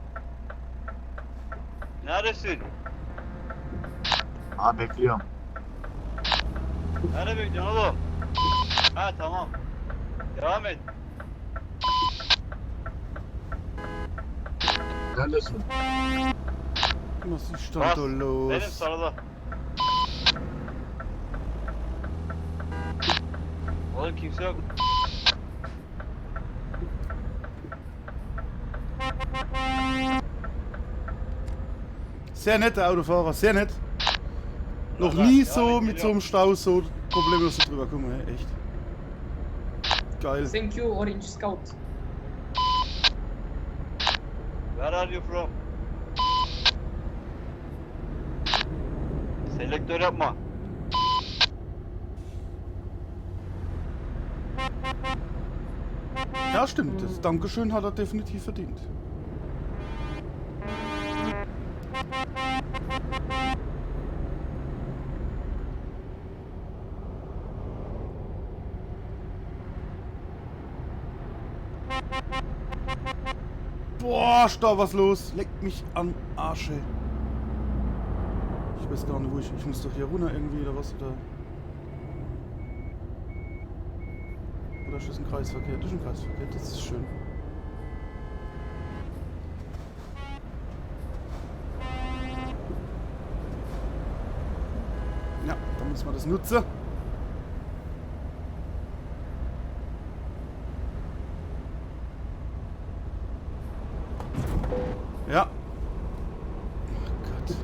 Neredesin? Aa bekliyorum. Nerede bekliyorsun oğlum? Ha tamam. Devam et. Neredesin? Was ist Bas. denn da los? Benim sarıda. Oğlum kimse yok. Sehr netter Autofahrer, sehr nett. Noch Ja, nie ja, so ich mit will so ja. einem Stau so problemlos drüber kommen, ey, echt. Geil. Thank you, Orange Scout. Where are you from? Selektör yapma. Ja, stimmt. Das Dankeschön hat er definitiv verdient. Boah, ist da was los? Leckt mich am Arsch, ey. Ich weiß gar nicht, wo ich muss doch hier runter irgendwie oder was, oder ist das ein Kreisverkehr? Das ist ein Kreisverkehr, das ist schön. Ja, dann müssen wir das nutzen. Ja. Oh Gott.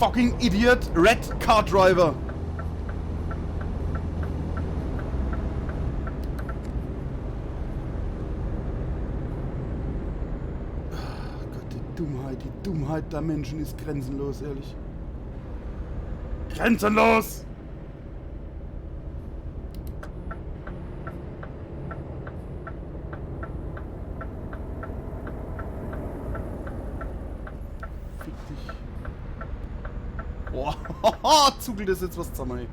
Fucking idiot, red car driver. Die Dummheit der Menschen ist grenzenlos, ehrlich. Grenzenlos! Fick dich. Boah, zugelt das jetzt was zusammen, ey.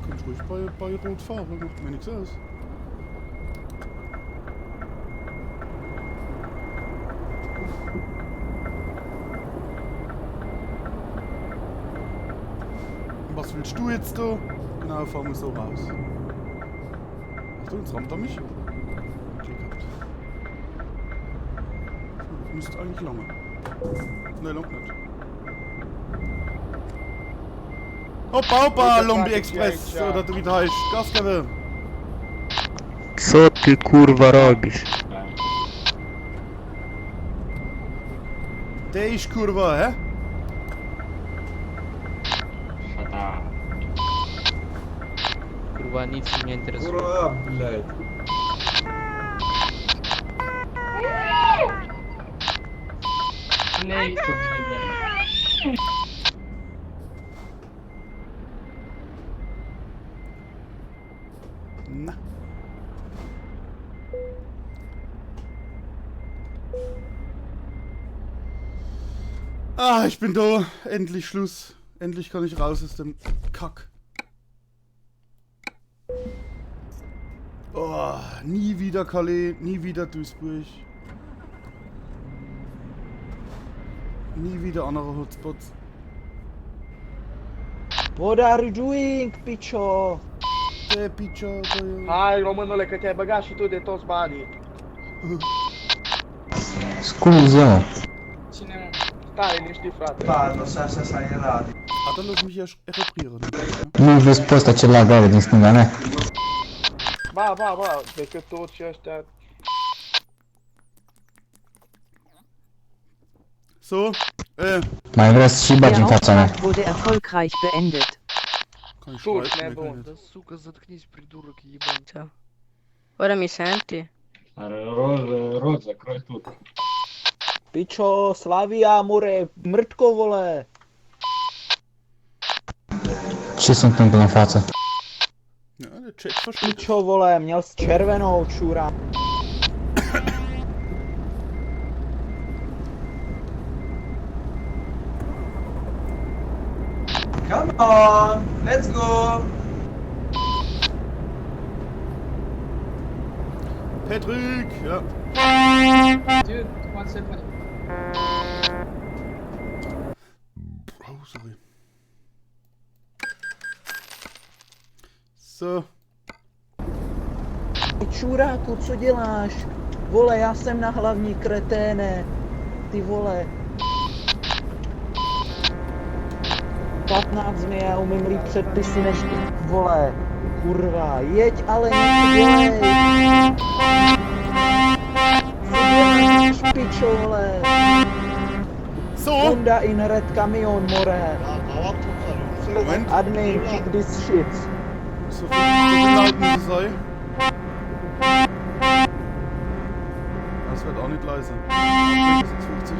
Kannst ruhig bei Rot fahren, macht mir nichts aus. willst du jetzt da? Genau, fahren wir so raus. Achtung, jetzt rammt er mich. Glück gehabt. So, müsste eigentlich lange. Ne, lang nicht. Hoppa, hoppa, Lombi Express, oder wie der heißt. Gas geben. Co ty kurwa robisz? Der ist kurwa, hä? Kurwa, nic mnie nie interesuje. Ура, блядь. Na. Ah, ich bin da. Endlich Schluss. Endlich kann ich raus aus dem Kack. Oh, nie wieder Calais, nie wieder Duisburg. Nie wieder andere Hotspots. What are you doing, picho? Piccio, Hai, românule, că te-ai băgat și tu de toți banii. Scuza. Cine? Stai liniștit, frate. Parlo, sai in radio. Ah, dann lass mich ja reparieren. Nu vezi pe ăsta ce lag are din stânga mea? Ba, decât tot și ăștia. So, Mai vreau să și bagi în Der fața mea. Auftrag wurde erfolgreich beendet. kann ich Sus, schreiben? nebun. Nee, kann ich Suka, заткнись, придурок ебаный. Ora mi senti? Rod, закрой тут. Pičo, Slavia, more, mrtko, vole. Ce se întâmplă în față? nicht. Ja, der Chat versteht. Pičo, vole, měl s červenou, čura. Come on, let's go. Patrick, ja. Dude, one second. Oh, sorry. So, Čuráku, co děláš? Vole, já jsem na hlavní, kreténe. Ty vole. 15 mi, já umím líp předpisy než ty, vole. Kurva, jeď ale nedělej. Co děláš, pičo, vole? so. Honda in red camion, more. Moment. Admin, kick this shit. So viel laut muss es sein. Das wird auch nicht leise. 56.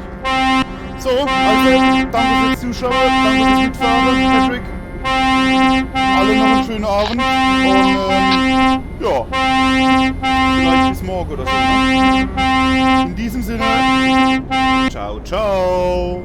So, also, danke fürs Zuschauen, danke fürs Mitfahren, Patrick. Alle noch einen schönen Abend und ja, vielleicht bis morgen oder so. Ne? In diesem Sinne, ciao, ciao.